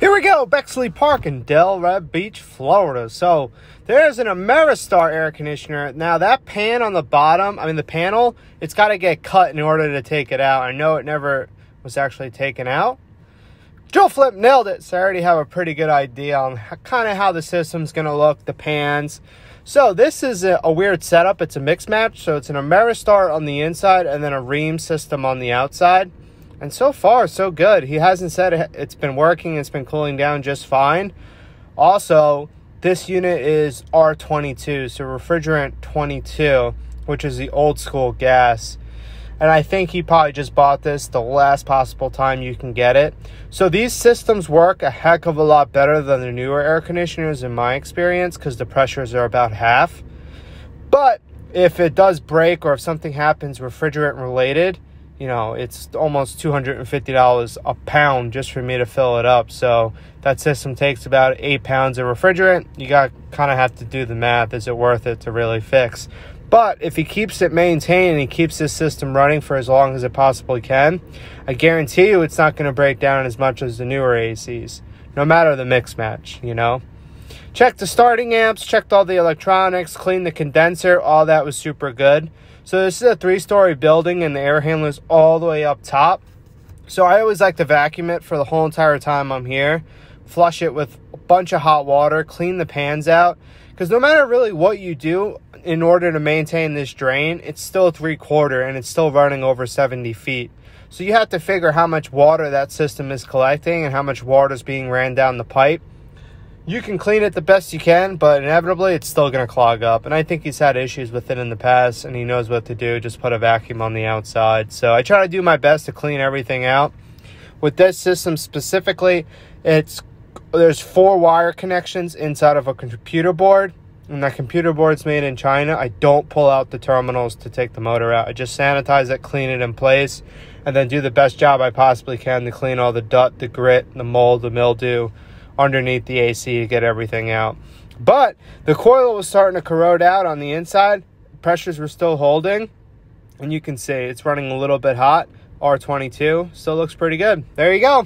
Here we go, Bexley Park in Delray Beach, Florida. So there's an Ameristar air conditioner. Now that pan on the bottom, the panel, it's got to get cut in order to take it out. I know it never was actually taken out. Joe Flip nailed it, so I already have a pretty good idea on kind of how the system's going to look, the pans. So this is a weird setup. It's a mix match. So it's an Ameristar on the inside and then a Rheem system on the outside. And so far, so good. He hasn't said it's been working. It's been cooling down just fine. Also, this unit is R22, so refrigerant 22, which is the old school gas. And I think he probably just bought this the last possible time you can get it. So these systems work a heck of a lot better than the newer air conditioners in my experience because the pressures are about half. But if it does break or if something happens refrigerant related, you know, it's almost $250 a pound just for me to fill it up. So that system takes about 8 pounds of refrigerant. You kind of have to do the math. Is it worth it to really fix? But if he keeps it maintained and he keeps this system running for as long as it possibly can, I guarantee you it's not going to break down as much as the newer ACs, no matter the mix match, you know. Checked the starting amps, checked all the electronics, cleaned the condenser. All that was super good. So this is a 3-story building and the air handler's all the way up top. So I always like to vacuum it for the whole entire time I'm here. Flush it with a bunch of hot water, clean the pans out. Because no matter really what you do in order to maintain this drain, it's still 3/4 and it's still running over 70 feet. So you have to figure how much water that system is collecting and how much water is being ran down the pipe. You can clean it the best you can, but inevitably it's still going to clog up. And I think he's had issues with it in the past, and he knows what to do. Just put a vacuum on the outside. So I try to do my best to clean everything out. With this system specifically, there's 4 wire connections inside of a computer board. And that computer board's made in China. I don't pull out the terminals to take the motor out. I just sanitize it, clean it in place, and then do the best job I possibly can to clean all the dirt, the grit, the mold, the mildew underneath the AC to get everything out. But the coil was starting to corrode out on the inside. Pressures were still holding, and you can see it's running a little bit hot. R22 still looks pretty good. There you go.